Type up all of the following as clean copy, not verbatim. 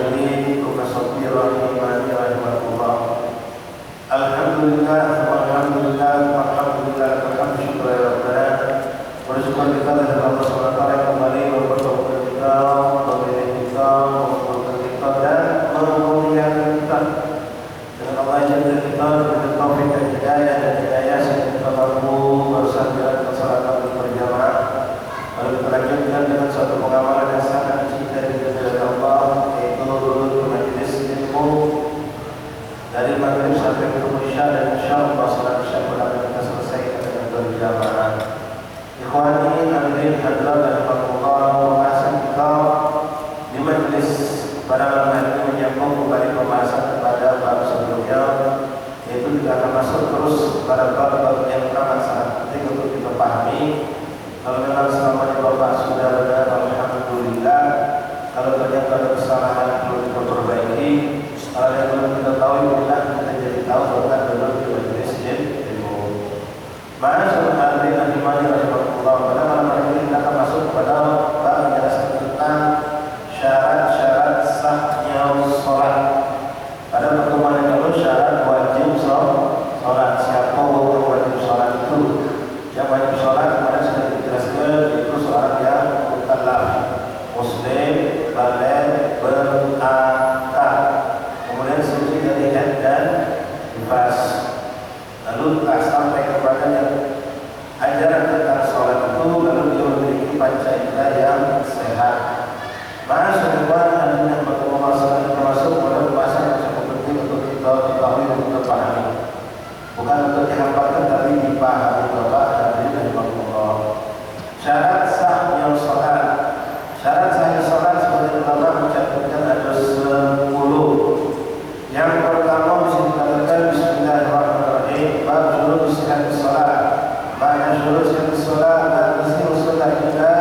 الوالدين وكصبي رحمني رحمه الله. الحمد لله والحمد لله والحمد لله والحمد syukur ya Rabbana. Bersyukur kita kepada Allah SWT yang kembali mempertemukan kita, memilih kita, mempertemukan kita dan memuliakan kita. Dengan Allah yang kita dengan taufik dan hidayah sehingga kita mampu bersandar kesalahan berjamaah. Lalu kita lanjutkan dengan satu pengamalan yang sangat dicintai dari Allah, yaitu majelis ilmu dari maghrib sampai ke isya, dan insyaallah salat isya pada kita selesai dengan berjamaah. Ikhwani hadirin hadirat rahimakumullah, pembahasan kita di majelis pada malam hari ini menyambung kembali pembahasan kepada bab sebelumnya, yaitu kita akan masuk terus pada bab yang sangat penting untuk kita pahami. Kalau memang selama ini Bapak sudah benar, alhamdulillah. Kalau ternyata ada kesalahan perlu kita perbaiki. Kalau yang belum kita tahu, kita jadi tahu bahkan belum di majelis ilmu. Ma'asyiral hadirin rahimani rahimakumullah. Pada malam hari ini kita akan masuk kepada bab menjelaskan tentang syarat-syarat sahnya sholat. Pada pertemuan yang lalu syarat wajib sholat. Siapa wajib sholat itu? Yang wajib sholat kepada sudah dijelaskan, itu sholat yang mukallaf, muslim, baligh, berakal, kemudian suci dari haid dan nifas. Lalu telah sampai kepada yang ajaran tentang sholat itu, lalu dia memiliki panca indera yang sehat. Maka sebenarnya yang bertemu masalah termasuk pada pembahasan yang sangat penting untuk kita ketahui dan kita pahami. Bukan untuk dihampirkan, tapi dipahami Bapak dan Allah. Syarat sahnya sholat. Syarat sahnya sholat seperti Bapak mencatatkan ada 10. Yang pertama bisa dikatakan Bismillahirrahmanirrahim. Bab syurut sihhat sholat. Makna syurut sihhat sholat dan sihhat sholat kita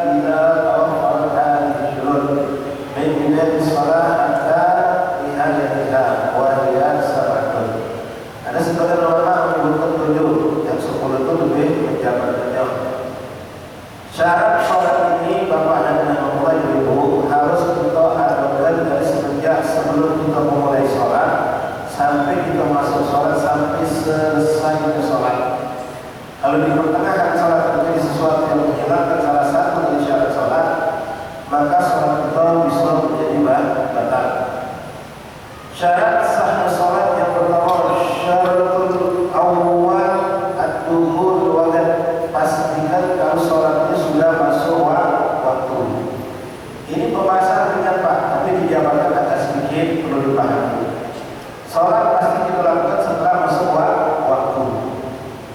bila tawaffar hadhihi syurut min bidayati sholat hatta nihayatiha wa hiya sab'atun. Ada sebagian ulama menyebutkan 7, yang 10 itu lebih menjabarkannya. Syarat sholat ini Bapak dan Ibu harus kita adakan dari semenjak sebelum kita memulai sholat sampai kita masuk sholat sampai selesai sholat. Kalau di pertengahan sholat terjadi sesuatu yang menghilangkan salah satu dari syarat sholat, maka sholat kita bisa menjadi batal. Syarat sahnya sholat yang pertama, syaratul awal ad-duhur waqt. Pastikan kalau sholatnya sudah masuk waktu. Ini pembahasan ringan Pak, tapi dijabarkan agak sedikit perlu dipahami. Sholat pasti kita lakukan setelah masuk waktu.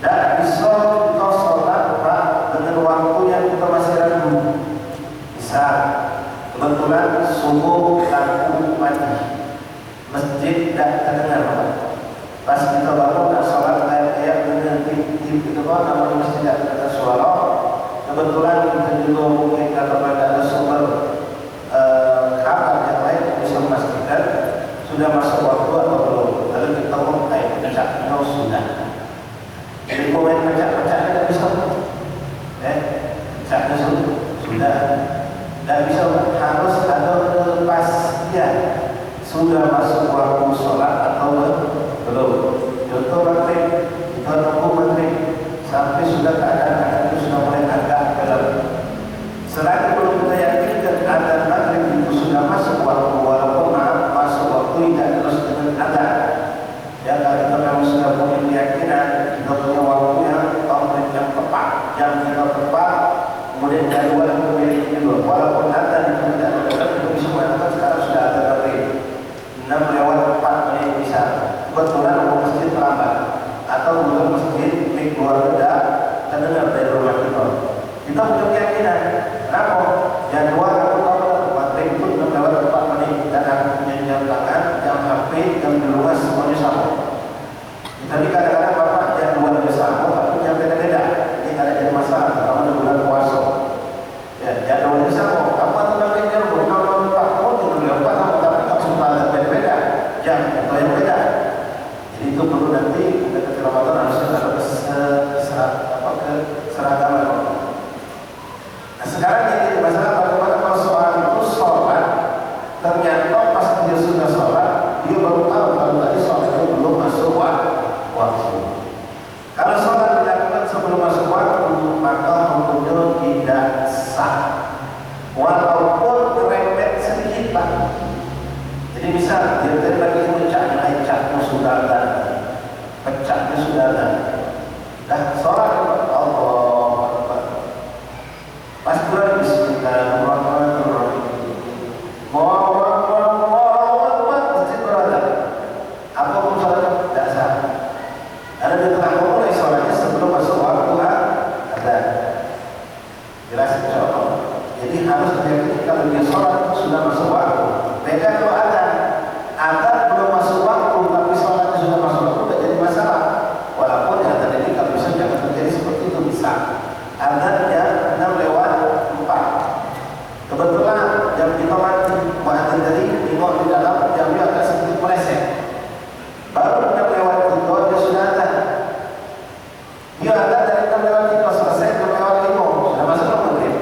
Dan bisa kita sholat Pak dengan waktu yang kita masih ragu. Bisa kebetulan subuh lampu mati, masjid tidak terdengar Pak. Pas kita bangun dan sholat kayak dengan tip itu Pak, namanya masjid tidak terdengar suara. Kebetulan kita juga mungkin kalau ada sumber kabar yang lain bisa memastikan sudah masuk waktu atau belum. Lalu kita mulai pecahnya sudah. Jadi komen pecah-pecahnya tidak bisa. Pecahnya sudah. Tidak bisa, harus ada kepastian sudah masuk waktu sholat atau belum. Contoh maghrib, kita tunggu maghrib sampai sudah keadaan itu sudah mulai agak gelap. Selagi belum kita yakinkan adzan maghrib itu sudah masuk waktu, walaupun masuk waktu tidak terus dengan adzan. Ya, kalau kita memang sudah punya keyakinan, kita punya waktu yang maghrib yang tepat, jam kita tepat, kemudian jadwal yang memiliki juga. Walaupun adzan itu tidak ada, kita bisa mengatakan sekarang sudah adzan maghrib 6 lewat 4 menit bisa. Kebetulan mau masjid terlambat atau bukan masjid di keluarga terdengar dari rumah kita. Kita punya keyakinan. Kenapa? Jadwal aku tahu maghrib itu 6 lewat 4 menit dan aku punya jam tangan, jam HP, jam di rumah semuanya sama. Tapi kadang-kadang Bapak jadwalnya sama, tapi jam beda-beda. Ini ada jadi masalah. Kalau di bulan puasa, ya jadwalnya sama. Kamu atau maghrib jam 6 lewat 4 tapi kamu sempat beda-beda jam atau yang beda. Jadi itu perlu nanti dekat Ramadan harusnya ada keseragaman. Nah sekarang ini masalah bagaimana kalau soal itu sholat ternyata pas walaupun merembet sedikit Pak. Jadi misal dia tadi lagi pecahnya sudah ada, pecahnya sudah ada. Dah sholat Allah pas Quran Bismillahirrahmanirrahim. Apa pun sholat tidak sah. Ada di tengah mulai sholatnya sebelum masuk waktu ada. Jelas insyaallah. Jadi harus diyakini kalau dia sholat sudah masuk waktu. Beda kalau ada belum masuk waktu tapi sholatnya sudah masuk waktu tidak jadi masalah. Walaupun ada ini kalau bisa jangan terjadi seperti itu bisa. Ada yang 6:04. Kebetulan jam 5 mati muadzin tadi tengok di dalam jamnya agak sedikit meleset. Baru 6:03 dia sudah ada. Dia ada dari 6:03 selesai 6:05 sudah masuk maghrib.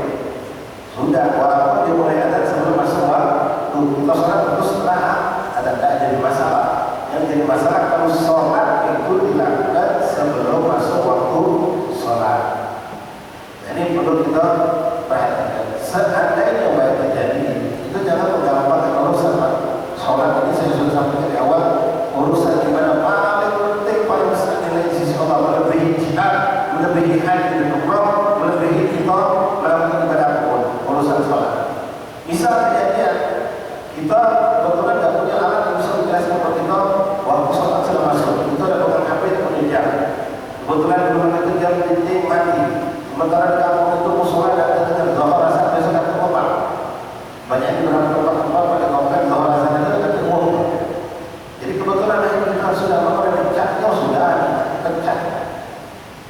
Sudah walaupun dia mulai ada sebelum masuk waktu kita sholat terus setelah ada tidak jadi masalah. Yang jadi masalah kalau sholat itu dilakukan sebelum masuk waktu sholat. Ini perlu kita perhatikan. Seandainya baik terjadi, itu jangan menggampangkan urusan Pak. Sholat ini saya sudah sampaikan di awal, urusan di mana paling penting, paling besar nilai di sisi Allah, melebihi jihad, melebihi haji dan umrah, melebihi kita melakukan ibadah apapun, urusan sholat. Misal kejadian kita kebetulan tidak punya alat yang bisa menjelaskan kepada kita waktu sholat sudah masuk. Itu ada pegang HP dan penunjang. Kebetulan belum ada kerja penting mati. Sementara di kampung itu musola dan ketika zuhur asar besok akan kompak. Banyak di beberapa tempat pada komplek zuhur asar itu akan umum. Jadi kebetulan yang kita sudah mengenai pecahnya sudah pecah.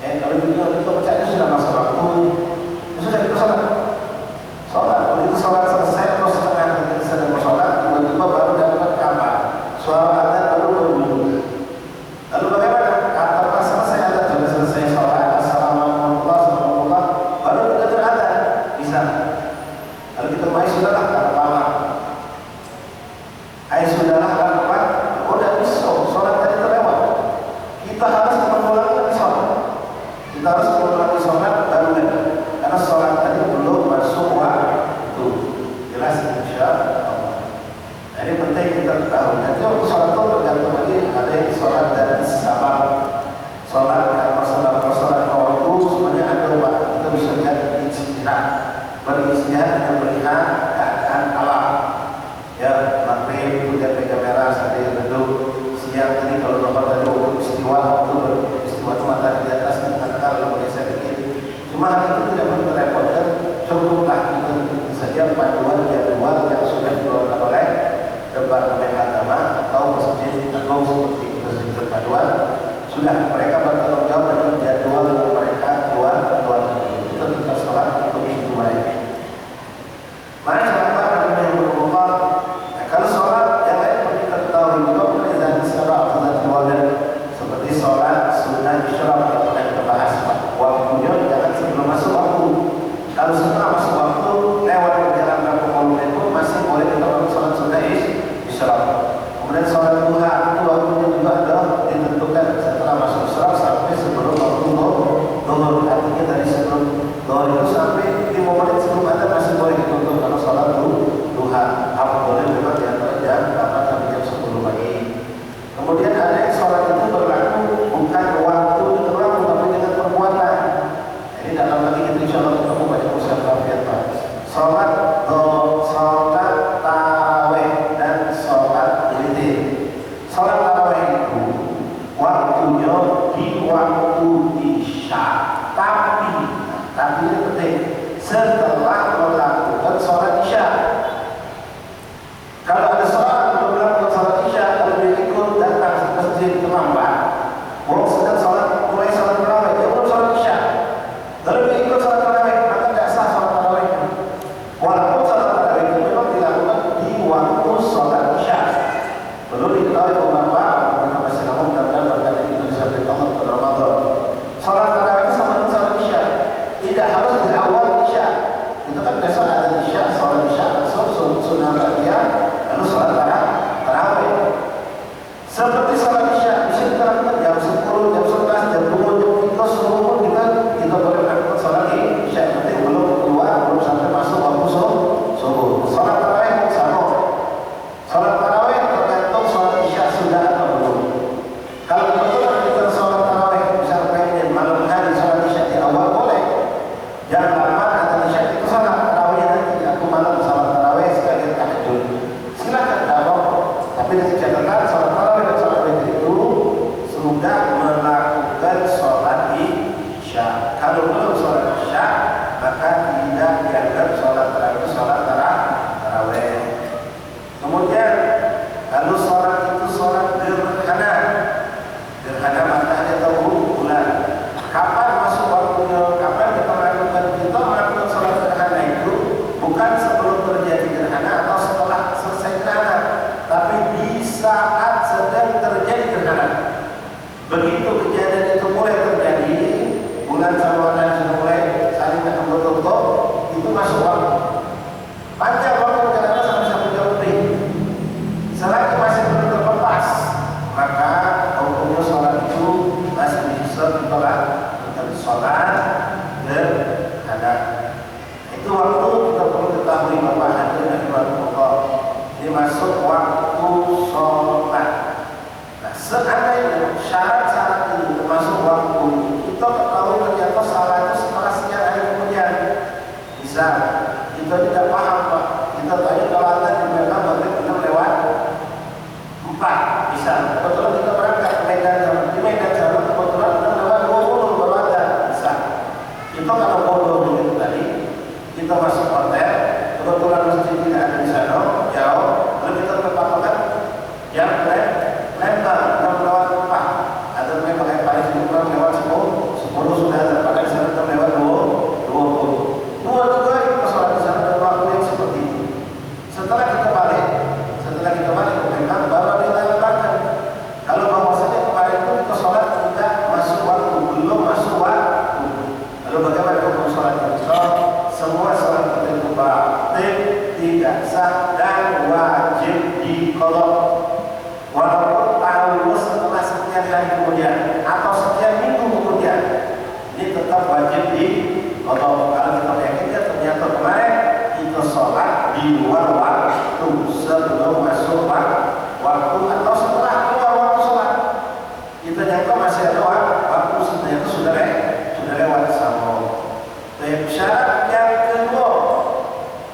Kalau itu pecahnya sudah masuk waktu, sudah kita sholat. Kalau itu sholat selesai atau setengah ketika sedang bersolat, tiba-tiba baru dapat kabar suara adzan baru berbunyi. Lalu bagaimana? Apakah selesai adzan sudah selesai sholat? Kalau kita main sudahlah karena lama. Sudahlah karena udah besok sholat tadi terlewat. Kita harus mengulangi sholat. Kita harus mengulangi sholat baru lagi. Karena sholat tadi belum masuk waktu. Jelas insyaallah. Ini penting kita tahu. Nanti waktu sholat itu tergantung lagi ada yang sholat dari sabab. Sholat karena sholat waktu semuanya ada waktu. Kita bisa lihat istirahat. Beristirahat dengan melihat keadaan alam. Ya, maghrib kemudian meja merah sampai redup. Siang tadi kalau bapak tadi waktu istiwa itu matahari di atas mengatakan kalau boleh saya bikin. Cuma itu tidak perlu merepotkan. Cukuplah itu saja panduan jadwal yang sudah dikeluarkan oleh Departemen Agama atau Masjid Agung seperti itu terpaduan. Sudah mereka bertanggung jawab dengan jadwal yang mereka buat itu kita sholat untuk itu mereka. Mari sahabat yang berkumpulan. Kalau sholat yang lain perlu kita ketahui juga mengenai zat isyraq atau zat wadah seperti sholat sunnah isyraq yang pernah kita bahas waktunya jangan sebelum masuk waktu. Kalau setelah masuk waktu lewat perjalanan berapa menit itu masih boleh kita melakukan sholat sunnah isyraq. Kemudian sholat duha itu waktunya juga ada ditentukan setelah masuk isyraq sampai sebelum waktu zuhur. Artinya dari sebelum zuhur itu sampai 5 menit sebelum ada masih boleh ditutup kalau sholat duha. Boleh memang di antara jam 8 sampai jam 10 pagi. Kemudian ada yang sholat itu berlaku bukan waktu dengan waktu tapi dengan perbuatan. Ini dalam lagi kita insya Allah ketemu banyak usaha kafiat Pak. Sholat tarawih dan sholat witir. Sholat tarawih itu waktunya di waktu isya. Tapi ini penting setelah melakukan sholat isya. Kalau ada sholat belum melakukan sholat isya, kalau dia ikut datang ke masjid terlambat, sedang sholat mulai sholat tarawih, dia belum sholat isya. Lalu dia ikut sholat tarawih, maka tidak sah sholat tarawih. Walaupun sholat tarawih itu memang dilakukan di waktu sholat isya. Perlu diketahui beberapa kita masih ngomong tentang berkata itu disampaikan Allah pada Ramadan. Sholat tarawih itu sama dengan sholat isya. Tidak harus di awal isya. Itu kan besok ada isya, sholat isya, sunnah ba'diyah, lalu sholat tarawih. Seperti sholat isya bisa kita lakukan jam 10, jam 11, jam 2, jam 3, seluruh pun kita boleh melakukan sholat isya. Nanti belum keluar, belum sampai waktu. Panjang waktu kadang-kadang sampai 1 jam lebih. Selagi masih belum terlepas, maka hukumnya sholat itu masih bisa ditolak untuk sholat gerhana. Itu waktu kita perlu ketahui bahwa hadirin Allah ini masuk waktu sholat. Nah, seandainya syarat-syarat ini termasuk waktu, kita ketahui ternyata salah itu setelah sekian hari kemudian. Bisa kita tidak paham Pak, kita tanya kalau ada di Medan maghrib kita lewat 4, bisa. Kebetulan kita berangkat ke Medan, di Medan Jawa kebetulan kita lewat 20 baru ada, bisa. Kita kalau bodoh begitu tadi, kita masuk hotel, kebetulan masjid tidak ada di sana, jauh, lalu kita berpatokan yang lempar 6 lewat 4. Ada memang yang paling sedikit lewat 10 sudah ada, maka di sana kita lewat 20. Dua kita sholat di sana dan waktu yang seperti itu. Setelah kita balik ke Medan, baru ditambahkan kalau bahwasanya kemarin itu kita sholat tidak masuk waktu, belum masuk waktu. Lalu bagaimana hukum sholat itu? Semua sholat itu batil, tidak sah dan wajib diqadha. Walaupun tahu setelah sekian hari kemudian atau sekian minggu kemudian, ini tetap wajib diqadha. Kalau kita yakinkan ternyata kemarin kita sholat di luar waktu, sebelum masuk waktu atau setelah keluar waktu sholat, kita nyangka masih ada waktu, ternyata sudah lewat sama. Dan syarat yang kedua,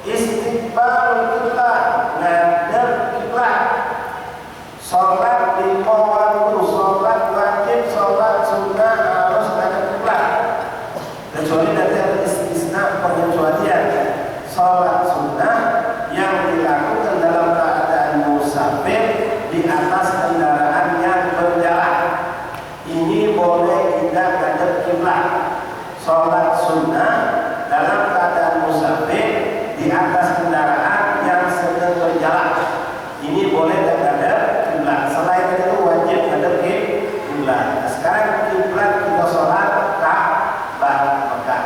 istiqbalul qiblah, ngadep kiblat. Sholat di waktu, sholat wajib, sholat sunnah harus ngadep kiblat. Kecuali nanti ada istisna pengecualian. Sholat sunnah yang dilakukan dalam keadaan musafir di atas kendaraan yang berjalan, ini boleh tidak ngadep kiblat. Sholat sunnah dalam keadaan musafir di atas kendaraan yang sedang berjalan, ini boleh dan ngadep kiblat. Selain itu wajib ngadep kiblat. Nah, sekarang kiblat kita sholat Ka'bah Mekah.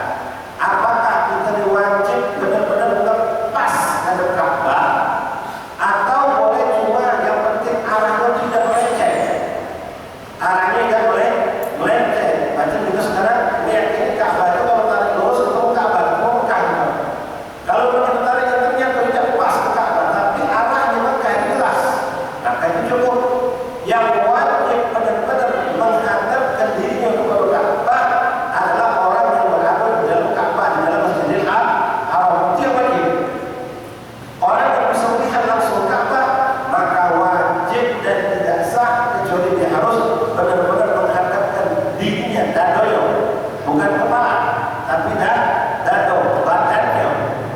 Apakah kita diwajib benar-benar lepas ngadep Ka'bah, atau boleh cuma yang penting arahnya tidak melenceng? Arahnya tidak boleh melenceng. Macam kita sekarang lihat ini Ka'bah itu kalau tarik lurus ketemu Ka'bah, ketemu Mekah. Kalau kita tarik yang ternyata tidak pas ke Ka'bah, tapi arahnya Mekah jelas, maka itu cukup. Yang wajib benar-benar menghadapkan dirinya kepada Ka'bah adalah orang yang berada di dalam Ka'bah, di dalam Masjidil Haram. Itu yang wajib. Orang yang bisa melihat langsung Ka'bah maka wajib dan tidak sah kecuali dia harus benar-benar menghadapkan dirinya, dadonya, bukan kepala, tapi dado, badannya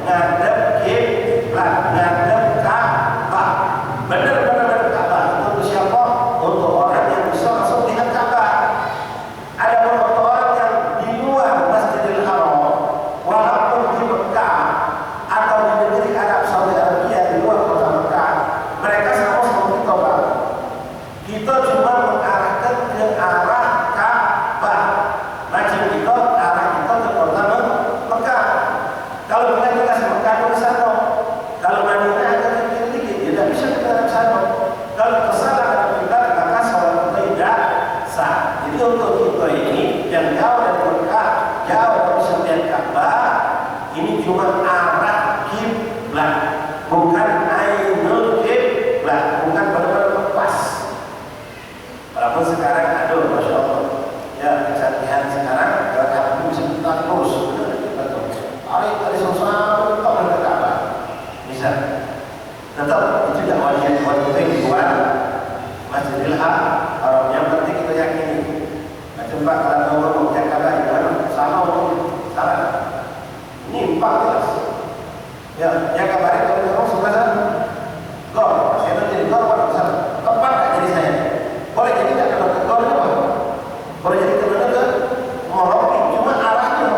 ngadep kiblat, ngadep Ka'bah, benar-benar ngadep Ka'bah. Itu untuk siapa? Untuk orang yang bisa langsung lihat Ka'bah. Ada beberapa orang yang di luar Masjidil Haram, walaupun di Mekah atau di negeri Arab Saudi Arabia, di luar kota Mekah, mereka sama-sama kita Pak. Kita cuma mengarahkan ke arah Ka'bah. Macam kita arah kita ke kota Mekah. Kalau kita jelas Mekah ke sana, kalau Madinah agak ke kiri dikit, ya tidak bisa kita ke sana. Kalau kita salah ke kiblat, maka sholat kita tidak sah. Jadi untuk kita ini yang jauh dari Mekah, jauh dari setiap Ka'bah, ini cuma arah kiblat, bukan ainul kiblat, bukan benar-benar lepas. Walaupun sekarang aduh Masya Allah, ya kecanggihan sekarang kalau bisa kita lurus, betul. Hari susah, kita ke Ka'bah, bisa. Tetap itu tidak wajib buat Masjidil Haram. Yang penting kita yakini. Macam Pak kalau ngomong yang Ka'bah itu sama salah. Ini 4 jelas. Ya, yang kabar itu kalau sudah sana, gol, saya nanti gol pada sana. Tepat tak jadi saya? Boleh jadi tak kalau gol itu apa? Boleh jadi kemudian ke Moroki, cuma arahnya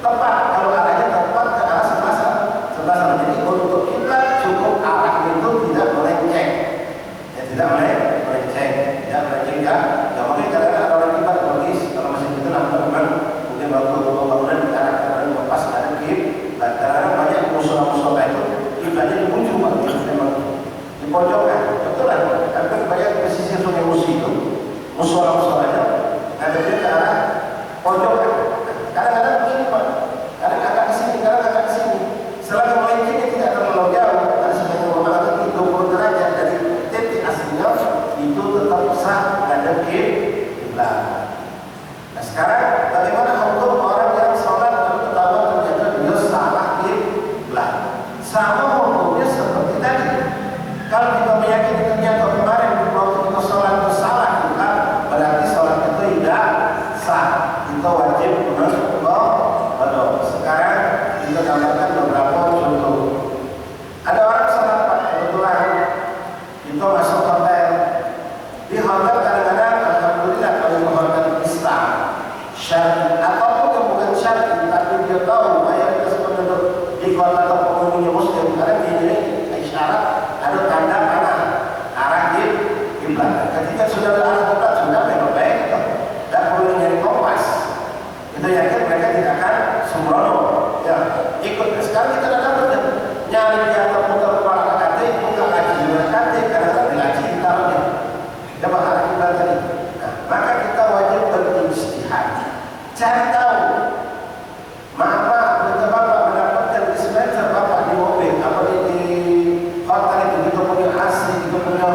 tepat. Kalau arahnya tepat ke arah sebelah sana. Jadi untuk kita cukup arah itu tidak melenceng. Ya tidak melenceng, tidak melenceng ya. Tidak mungkin kadang-kadang ada orang kibat logis kalau masih itu nampak mungkin waktu pembangunan diarahkan lepas ada kib, kadang-kadang pojokan, betul kan? Karena banyak pesisir Sungai Musi itu, musola-musolanya ada ke arah pojokan. Kadang-kadang begini Pak, kadang agak ke sini, kadang agak ke sini. Selagi melencengnya tidak terlalu jauh, ada sebagian ulama itu 20 derajat dari titik aslinya itu tetap sah ada kiblat. Nah sekarang bagaimana hukum orang yang sholat lalu ketahuan ternyata dia salah kiblat? Sama hukumnya seperti tadi. Kalau kita meyakini ternyata kemarin waktu kita sholat itu salah kiblat, berarti sholat itu tidak sah. Kita wajib menolak. Sekarang kita gambarkan beberapa contoh. Ada orang sholat Pak, kebetulan kita masuk hotel. Di hotel kadang-kadang alhamdulillah kalau menghormati Islam syar'i ataupun yang bukan syar'i, tapi dia tahu mayoritas penduduk di kota atau penghuninya muslim, karena di ini isyarat ada tanda panah arah kiblat. Ketika sudah ada arah kiblat sudah memang baik, tidak perlu nyari kompas. Itu yakin mereka tidak akan sembrono. Ya, ikut. Sekarang kita datang betul nyari di atas putar kepala KT, bukan ngaji juga KT, karena tidak ngaji ditaruhnya. Kita bahas kiblat tadi. Nah, maka kita wajib berijtihad. Cari tahu. Maaf, kita bapak mendapatkan dispenser bapak di mobil, apa di hotel itu kita punya AC, kita punya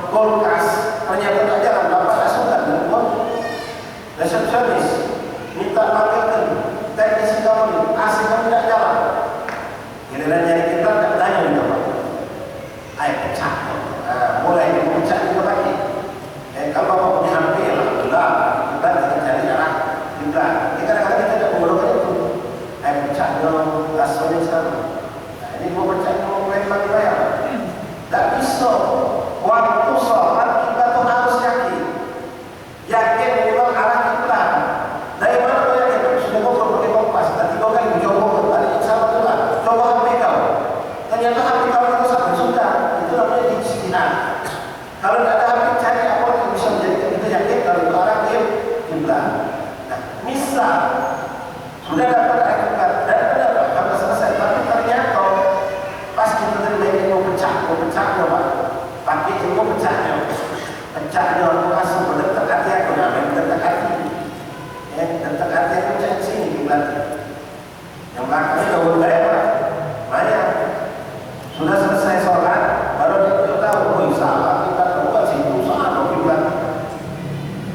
kulkas, ternyata tak jalan, bapak tak suka dan pun resepsionis minta panggilkan teknisi kamu, AC kamu tidak jalan. Giliran nyari kita tak tanya kita pak. Ayo pecah. Mulai pecah kita lagi. Kalau bapak punya HP, alhamdulillah kita tidak cari arah kiblat. Kadang-kadang kita tidak menggunakan itu. Ayo pecah dong, asal sama. Nah ini mau pecah, mau main lagi bayar. Tak bisa. Waktu sholat kita tuh harus yakin. Yakin memang arah kiblat. Dari mana kau yakin? Sudah ngobrol pakai kompas. Nanti kau kan mencoba balik sama Tuhan. Coba HP kau. Ternyata HP kau itu sampai sudah. Itu namanya ijtihad. Kalau tidak ada HP cari apa yang bisa menjadikan kita yakin kalau itu arah kiblat. Nah, misal sudah dapat arah kiblat dan benar sudah selesai, tapi ternyata pas kita terima mau pecahnya pak, pakai ilmu pecahnya aku langsung mendekat hati aku, namanya mendekat hati. Dekat hati aku cek sini kiblat. Yang belakangnya jauh dari Pak. Banyak. Sudah selesai sholat, baru dia tahu, oh salah kiblat, bukan situ salah kiblat.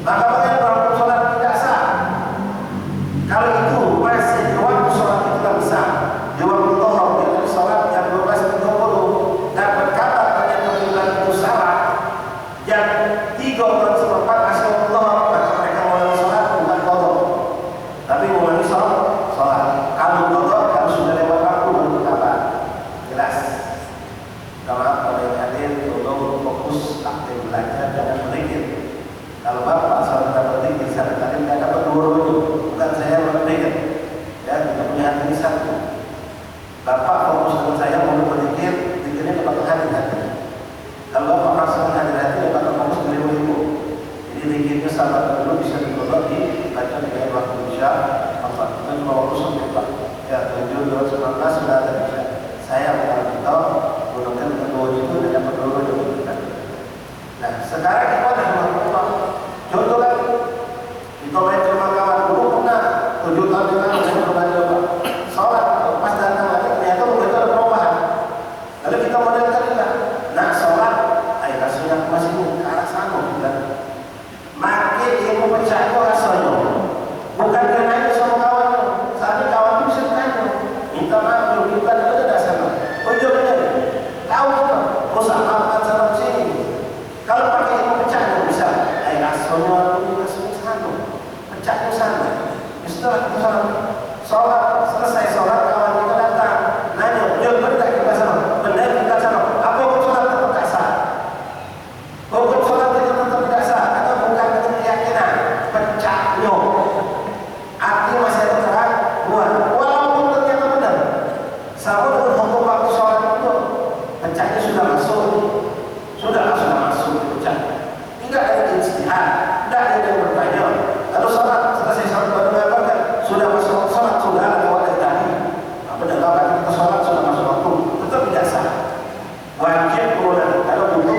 Maka bagaimana kalau sholat tidak sah? Kalau itu masih di waktu sholat itu tidak bisa. Di waktu dhuhr dia sholat jam 12.30 dapat kabar ternyata kiblat itu salah. Jam 3:04 masih waktu dhuhr, maka mereka mulai sholat bukan qadha. Tapi mulai sholat. Kalau qadha harus sudah lewat waktu baru kabar. Jelas. Kalau yang hadir tolong fokus aktif belajar dan berzikir. Kalau bapak saudara dapat berzikir, saya tadi tidak dapat dua-duanya. Bukan saya berzikir. Ya, kita punya hati ini satu. Bapak fokus dengan saya mau berzikir, zikirnya dapat hati-hati. Kalau bapak merasakan hati-hati, dapat fokus dengan ibu. Jadi zikirnya sahabat dulu bisa dibaca dengan waktu isya. Apa? Kita cuma waktu sampai Pak. Ya, 7:19 sudah ada isya. Saya akan kita gunakan kedua itu dan dapat dua-duanya. Nah, sekarang kita ada dua. Contoh kan, kita main sama kawan dulu pernah 7 tahun yang lalu saya berbalik Pak. Sholat pas datang lagi ternyata begitu ada perubahan. Lalu kita modelkan juga. Nah, sholat, ayo rasanya masih ke arah sana kan. Maka ilmu pecah itu rasanya. Bukan dia nanya sama kawannya. Saat ini kawan itu bisa tanya. Minta maaf, kita ada dasarnya. Oh iya, tahu kita. Oh sama sana sini. Kalau pakai ilmu pecahnya bisa. Ayo rasanya sana. Pecahnya sana. Setelah kita sholat, selesai sholat kawan kita datang. Nanya, dia benar kita sana. Benar kita sana. Apa hukum sholat tetap tak sah? Hukum sholat itu tetap tidak sah. Atau bukan dengan keyakinan. Pecahnya. Artinya masih ada terang. Walaupun ternyata benar. Sama dengan hukum waktu sholat itu. Pecahnya sudah masuk. Sudah masuk pecah. Tidak ada ijtihad. Tidak ada yang bertanya. Lalu sholat, selesai sholat baru mengatakan sudah masuk sholat, sudah ada waktu tadi. Apa dah kita sholat sudah masuk waktu. Tetap tidak sah. Wajib pulang. Kalau bukan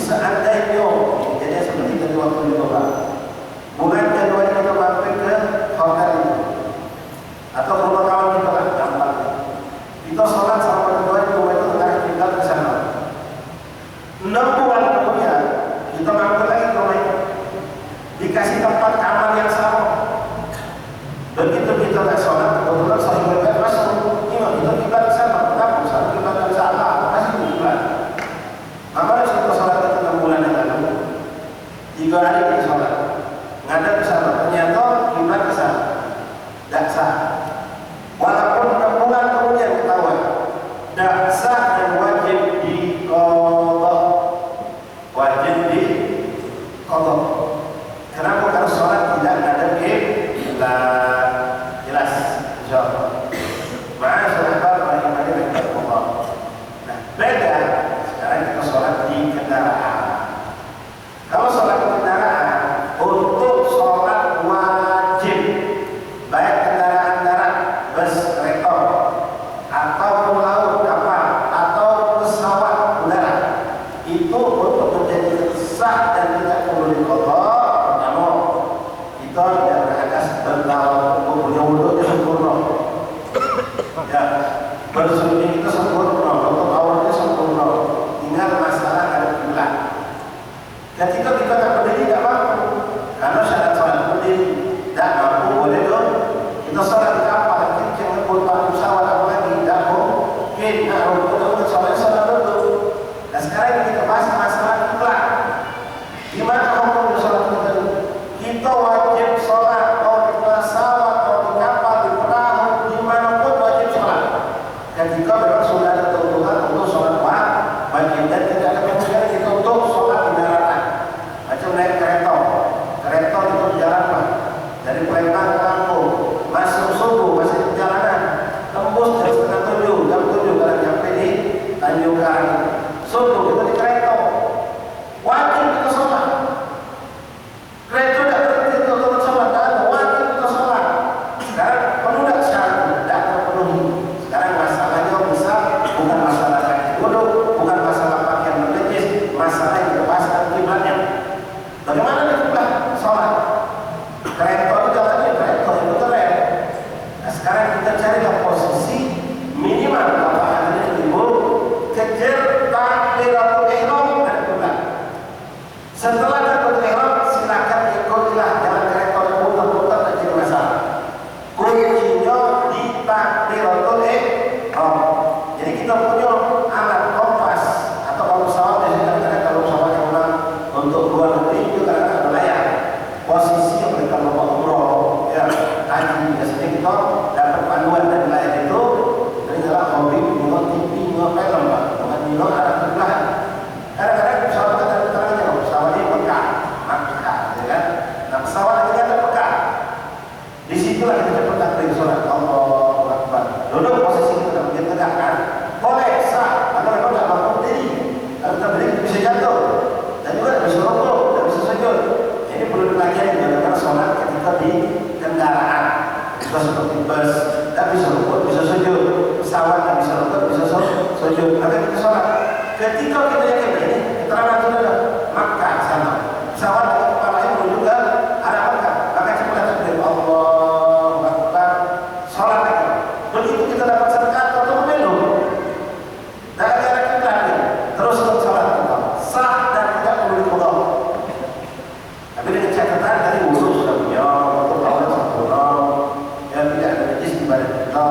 seandainya jadi seperti tadi waktu di bulan Januari kita mampir ke hotel itu atau ke rumah kawan kita lah, gampang. Kita sholat sama Januari itu mengarah kita ke sana. 6 bulan kemudian kita mampir lagi ke rumah itu, dikasih tempat kamar yang sama. Begitu kita nak sholat, kebetulan sahih mereka masuk. Ini kita kiblat ke sana, kenapa? Sana kiblat ke sana, masih kiblat. Maka kita sholat itu 6 bulan yang lalu, 3 hari kita sholat, ngadap ke sana, ternyata kiblat ke sana, tak sah. Walaupun 6 bulan kemudian ketahuan, tak sah dan wajib diqadha, wajib diqadha. Kenapa? Karena sholat tidak ngadap kiblat. Jelas, insyaallah. Ma'asyarul rahimahillah. Nah, beda sekarang kita sholat di kendaraan. Kalau sholat di kendaraan, untuk sholat wajib, baik kendaraan darat, bus, kereta, atau laut, kapal, atau pesawat udara, itu untuk menjadi sah dan tidak perlu diqadha. Namun kita tidak berhadas berlaut, punya wudhu sempurna. Ya, bersuci itu sempurna, untuk awalnya sempurna. Tinggal masalah ada kiblat. Ketika kita tak berdiri tak mampu, karena syarat sholat berdiri tak mampu, boleh dong kita sholat di kapal, kita ngebut pakai pesawat apa lagi, tak mungkin. Nah, untuk sholat dulu. Dan sekarang kita bahas masalah kiblat. Gimana hukum sholat kita? Kita wajib sholat mau di pesawat, mau di kapal, di perahu, dimanapun wajib sholat. Ketika memang sudah ada kebutuhan untuk sholat wajib, dan tidak ada kemungkinan kita untuk sholat di daratan. Macam naik kereta itu perjalanan dari Palembang ke Lampung, masuk subuh masih perjalanan, tembus jam 6:30, jam 7 kalau sampai di Tanjung Karang. Subuh kita di kereta, wajib kita sholat. Kereta tidak berhenti untuk sholat, wajib kita sholat. Sekarang perlu tak syarat? Tidak terpenuhi. Sekarang masalahnya bisa bukan masalah kaki duduk, bukan masalah pakaian berlejis, masalah yang lepaskan kiblatnya. Bagaimana nih kiblat sholat? Kereta itu jalannya kereta itu keren. Nah, sekarang kita carilah posisi minimal apa hadis ibu kejar takbiratul ihram dan kiblat. Setelah takbiratul ihram silakan ikutilah jalan kereta yang putar-putar tak jadi masalah. Kuncinya di takbiratul ihram. Jadi kita punya alat kompas atau kalau pesawat biasanya kalau pesawat yang pulang untuk luar negeri itu kadang ada layar posisi yang mereka mau umroh ya haji, biasanya kita dapat panduan dari layar itu. Dari dalam hobi nengok TV, nengok film, bukan nengok arah kiblat. Kadang-kadang pesawat ada keterangannya, pesawat ini Mekah, ya kan? Nah, pesawat lagi ada Mekah. Disitulah kita cepat takbir sholat. Allahu Akbar. Duduk posisi kita mungkin tegak kan? Boleh, sah. Kalau memang tak mampu berdiri, kalau tak berdiri bisa jatuh. Dan juga tak bisa rukuk, tak bisa sujud. Ini perlu dipelajari bagaimana sholat ketika di kendaraan. Kita seperti bus, tak bisa rukuk, bisa sujud. Pesawat tak bisa rukuk, bisa sujud. Maka kita sholat. Ketika kita yakin ini, keterangan itu ada Makkah sana. Pesawat dengan kepalanya menuju ke arah Makkah. Maka kita takbir Allahu Akbar, sholat lagi. Begitu kita dapat sedekah atau belum? Dan ada kiblat terus untuk sholat kita sah dan tidak perlu diqadha. Tapi dengan catatan tadi wudhu sudah punya, untuk awal sempurna, dan tidak ada najis di badan kita.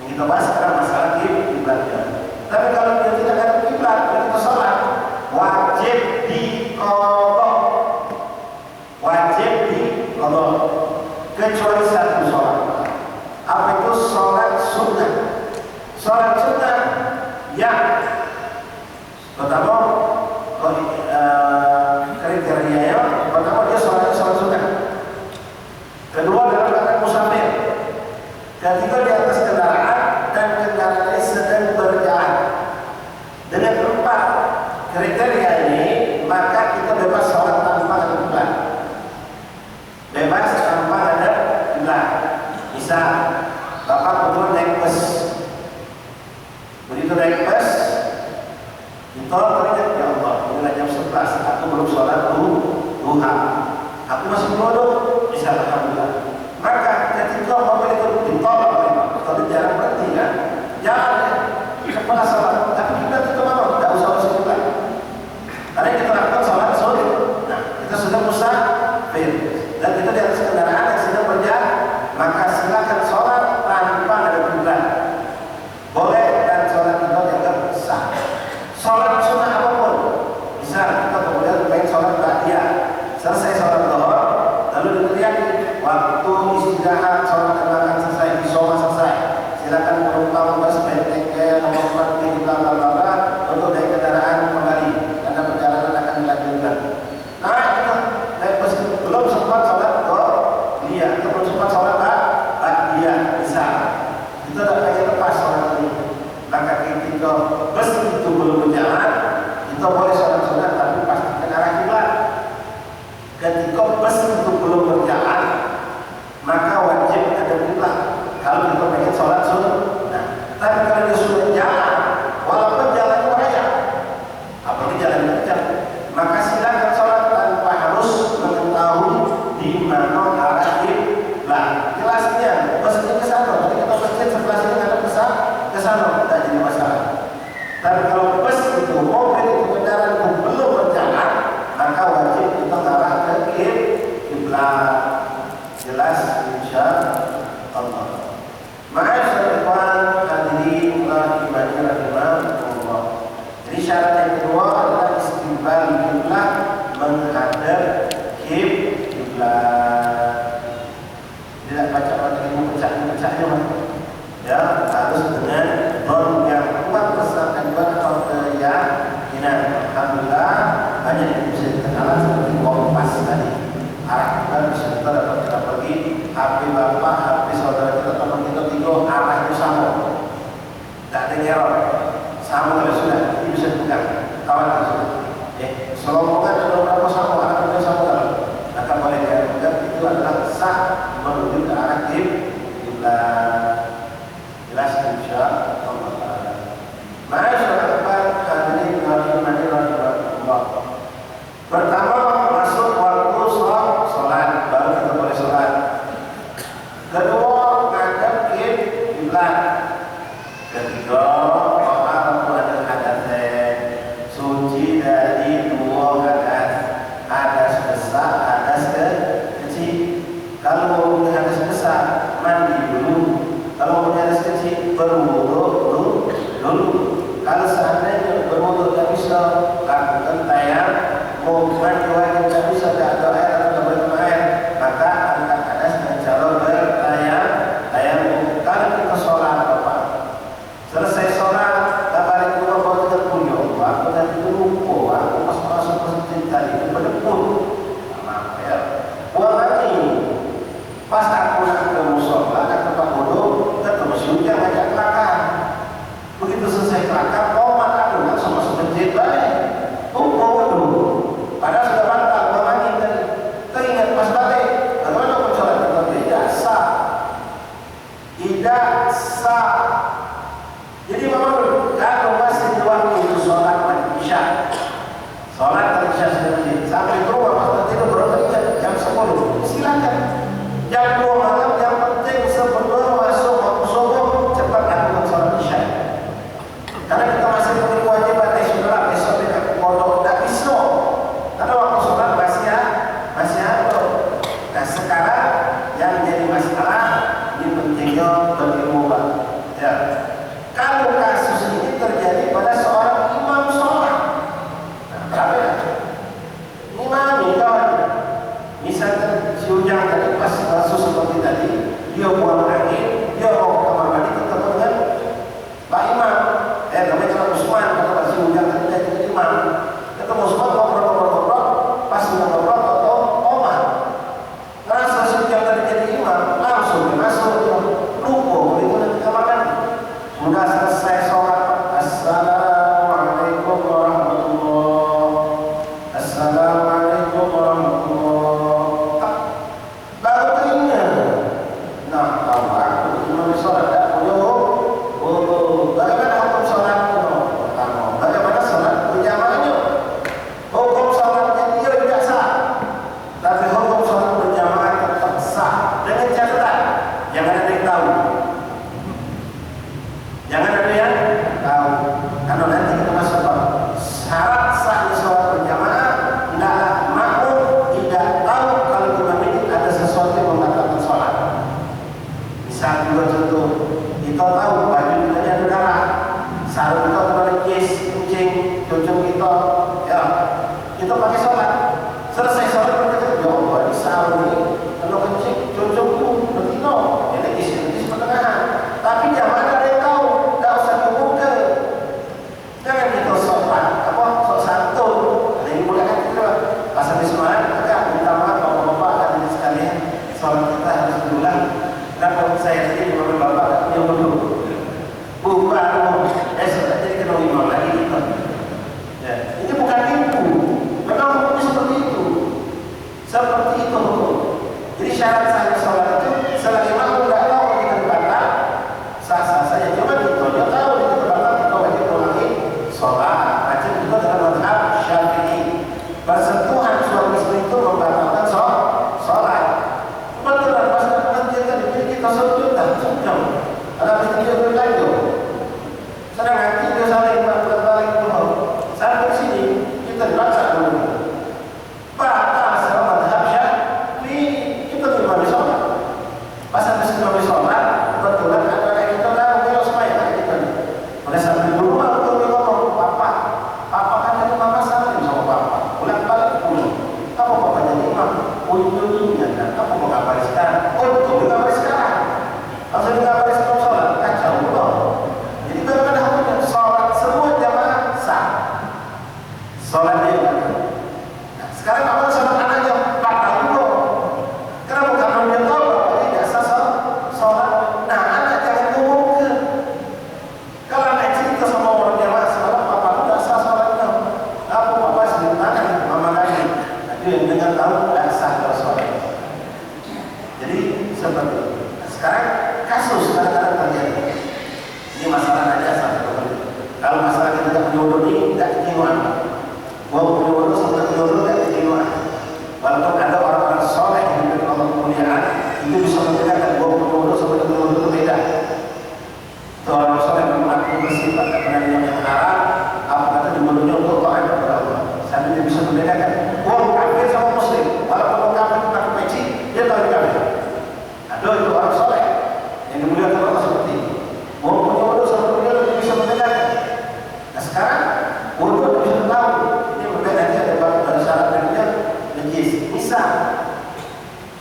Yang kita bahas sekarang masalah kiblatnya. Tapi kalau dia tidak ada kiblat, kita sholat wajib diqadha, wajib diqadha. Kecuali satu sholat. Apa itu sholat sunnah? Sholat sunnah yang pertama kriterianya, pertama dia sholatnya sholat sunnah. Kedua dalam keadaan musafir. Ketiga di atas kendaraan dan kendaraannya sedang berjalan. Dengan 4 kriteria ini maka kita bebas sholat tanpa ada kiblat. Bebas tanpa ada kiblat. Misal bapak betul naik bus. Begitu naik bus, kita teringat ya Allah, ini jam istirahat, sholat dan makan selesai, sholat selesai. Silakan penumpang bus, BTK, nomor 4 di belakang untuk naik kendaraan kembali karena perjalanan akan dilanjutkan. Nah, itu naik bus belum sempat sholat, iya, belum sempat sholat, iya, bisa. Itu tidak kayak lepas sholat ini. Maka ketika bus itu belum berjalan, itu boleh sholat sunat, tapi pastikan arah kiblat. Ketika bus itu belum berjalan, maka wajib ada kiblat. Kalau kita pengen sholat sunat, nah, tapi kalau dia sudah jalan, walaupun jalannya raya, apalagi jalan kencang, maka silakan sholat tanpa harus mengetahui di mana arah kiblat. Jelasnya, masjid ke sana, tapi kita masjid sebelah sini ada ke sana, tidak jadi masalah. Tapi kalau bus itu, mobil itu, kendaraan itu belum berjalan, maka wajib kita arah ke kiblat. Jelas, insya Allah. Ma'asyiral ikhwan hadirin rahimahullah. Jadi syarat yang kedua adalah istiqbal kiblat, menghadap kiblat. Tidak baca-baca ilmu pecah-pecahnya, ya harus dengan don yang kuat berdasarkan atau keyakinan. Alhamdulillah banyak yang bisa dikenalan seperti kompas tadi. Arah kita bisa kita dapat kita pergi, HP bapak, HP saudara kita, teman kita tiga arah itu sama, tidak ada error, sama kalau sudah ini bisa bukan kawan itu sudah. Selongongan ada beberapa sama, arah kita sama, maka boleh dilakukan. Itu adalah sah menuju ke arah kiblat. Jelas insya Allah. Ma'asyiral hadirin rahimahullah. Pertama, masuk waktu sholat, baru kita boleh sholat. Kedua, menghadap kiblat. Ketiga, taharatu anil hadatsain, suci dari dua hadas besar, hadas kecil. Kalau mau hadas besar, mandi dulu. Kalau mau hadas kecil, berwudu dulu. Kalau seandainya berwudu tak bisa, lakukan tayamum. Mau mandi wajib tak bisa, tak ada air atau tak bertemu air, maka angkat hadas dengan cara bertayamum. Kalau kita sholat bapak, selesai sholat, tak balik ke rumah baru kita punya, aku tadi lupa, aku masuk masjid tadi, itu berdepun. Maaf ya, buang lagi. Pas aku nak ke musola, nak tempat wudu, ketemu si Ujang ngajak kelakar. Begitu selesai kelakar, omat aku langsung masuk masjid balik. Wudu. Padahal sudah batal, buang lagi tadi. Teringat pas balik, bagaimana aku sholat kita? Tidak sah. Tidak sah. Jadi Bapak, kalau masih di waktu itu sholat isya, sholat isya sendiri sampai ke rumah pas nanti itu berapa jam 10, silakan. Jam 2 malam yang penting sebelum masuk waktu subuh cepat lakukan sholat isya. Karena kita masih punya kewajiban saudara besok dengan kodok tak bisa. Karena waktu sholat masih ada. Nah sekarang yang jadi masalah ini pentingnya berilmu Pak. Ya. Kalau kasus ini terjadi pada seorang imam sholat, nah, berapa ya? Imam kawan. Misalnya si Ujang tadi pas kasus seperti tadi, dia buang angin, dia mau ke kamar mandi ketemu dengan Pak Imam. Namanya Usman, kata si Ujang tadi jadi imam. Ketemu Usman ngobrol, pas ngobrol atau Omar. Ngerasa si Ujang tadi jadi imam, langsung masuk lupa itu nanti kamar mandi. Sudah selesai sholat, Assalamualaikum warahmatullahi. Assalamualaikum warahmatullahi. Baru teringat. Nah, tahu aku imam sholat tak punya. Bagaimana hukum sholat? Pertama, bagaimana sholat berjamaahnya? Hukum sholatnya dia tidak sah, tapi hukum sholat berjamaah tetap sah. Dengan catatan, jangan ada yang tahu. Jangan ada yang tahu, karena nanti kita masuk syarat sahnya sholat berjamaah. Tidaklah makmum tidak tahu kalau imam ini ada sesuatu yang membatalkan sholat. Misal dua contoh, kita tahu baju kita ada darah, sarung kita terkikis, kucing, cucung kita, ya kita pakai sholat. Selesai sholat kita ya Allah, di sarung ini kalau kencing, cucungku Kenapa saya sendiri ngomong bapak yang dulu? Bukan, sudah jadi kena imam lagi gitu. Ya, ini bukan itu. Memang hukumnya seperti itu. Seperti itu hukum. Jadi syarat saya sholat itu selagi makmum tidak tahu kita dibatal, sah-sah saja. Cuma kita dia tahu kita dibatal, kita wajib ulangi sholat. Macam itu dalam mazhab Syafi'i. Persentuhan suami istri itu membatalkan sholat. Betul dan pas nanti kita sujud dan sujud. Ada istri itu lanjut. Sedang nanti dia saling balik dulu. Sampai sini kita baca dulu. Batal sama mazhab Syafi'i kita dimana sholat. Pas habis dimana sholat, kebetulan ada kita tahu kalau supaya kita. Oleh sampai dulu aku ngomong papa kan jadi mama saling sama papa. Ulang balik pulang. Apa papa jadi imam? Ujungnya kan apa mau ngapain sekarang? Oh, itu ngapain sekarang? Langsung ngapain sekarang sholat? Kacau loh. Jadi bagaimana hukumnya? Sholat semua jamaah sah. Sholat dia. Nah, sekarang apa sholat anaknya? Batal dulu. Kenapa? Karena dia tahu bahwa dia tidak sah sholat. Nah, anak jangan ngomongkan. Kalau anak cerita sama orang jamaah semalam, papa tidak sah sholatnya. Apa papa sedang makan, mama lagi. Nah, dia yang dengan tahu tidak sah kalau sholat. Jadi seperti itu. Nah, sekarang kasus kadang-kadang terjadi. Ini masalah najasah. Kalau masalah kita tidak punya wudu ini tidak kejiwaan. Mau punya wudu sama punya wudu tidak kejiwaan. Walaupun ada orang-orang soleh yang diberi Allah kemuliaan, itu bisa membedakan bahwa punya wudu sama punya wudu itu beda. Itu orang soleh mengaku bersih pada penanganan yang haram, apa kata di wudunya untuk taat kepada Allah. Sampai dia bisa membedakan. Wong kafir sama muslim. Walaupun orang kafir pakai peci, dia tahu dia kafir. Ada itu orang soleh yang dimuliakan Allah seperti itu. Mau punya wudu sama punya wudu dia bisa membedakan. Nah sekarang wudu bisa tahu ini berbedanya dari syarat darinya najis. Misal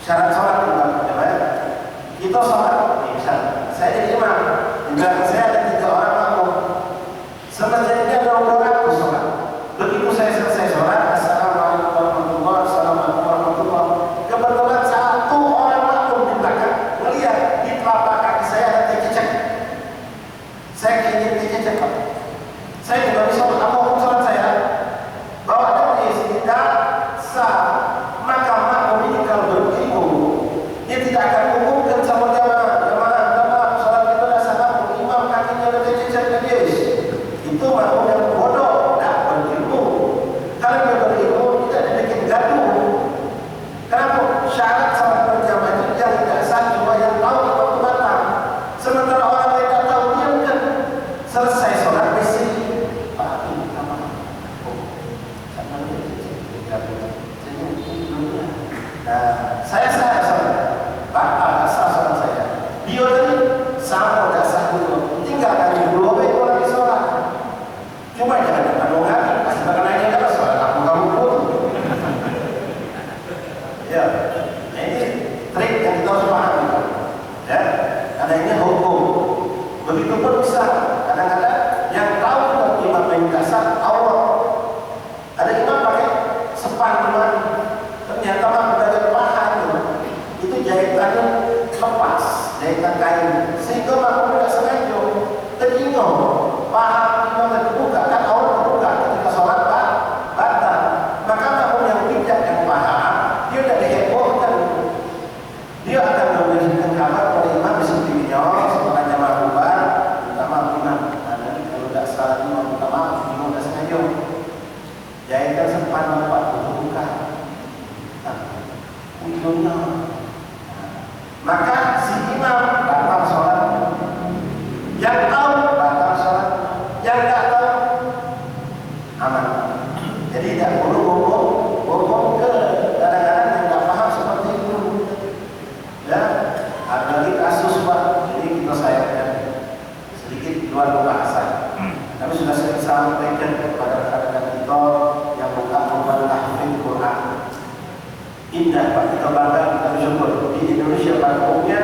syarat sholat kita sholat, misal saya jadi imam, di belakang saya ada 3 orang makmum. Sebenarnya ada 200 sholat. Begitu saya selesai sholat, assalamualaikum warahmatullahi wabarakatuh. Kebetulan 1 orang makmum di belakang melihat di telapak kaki saya ada cecek. Saya ingin cecek. Saya tidak bisa mengambil sholat saya bahwa ada tidak sah. Maka makmum ini kalau berilmu dia tidak akan umumkan sama jamaah sholat itu dah sah makmum imam kakinya ada cecek ke dia. Itu makmum yang bodoh, tidak berilmu. Kalau dia berilmu tidak dibikin gaduh. Kenapa? Syarat sholat berjamaah itu yang tidak sah cuma yang tahu waktu batal. Sementara orang yang tidak tahu dia kan selesai sholat besi. Saya sholat, batal sah sholat saya. Dia tadi sama tidak sah dulu, tinggalkan dulu apa itu lagi sholat. Cuma jangan kandungan, pasti bakal nanya kalau sholat kamu pun. Ya, nah ini trik yang kita harus pahami. Ya, karena ini hukum. Begitupun bisa kadang-kadang yang tahu imam yang kasar Allah. Ada imam pakai sepan imam, ternyata mah berada paha itu jahitannya lepas, jahitan kain, sehingga makmum tidak sengaja terjingung paha imam terbuka, kan Allah terbuka ketika sholat batal. Maka makmum yang bijak yang paham, dia tidak dihebohkan, dia akan memberikan kabar kepada imam di sampingnya setelah jamaah bubar, minta maaf imam, nanti kalau tidak salah imam minta maaf, imam tidak sengaja jahitan sepan lepas terbuka. Ujungnya maka si imam batal sholat, yang tahu batal sholat, yang tak tahu aman. Jadi tidak perlu ngomong ke kadang-kadang yang tak paham seperti itu. Ya, ada lagi kasus Pak, jadi kita sayangkan sedikit luar bahasa. Kami sudah sering sampaikan kepada rekan-rekan kita yang bukan tahfidz Quran. Indah Pak, kita bangga, kita bersyukur di Indonesia pada umumnya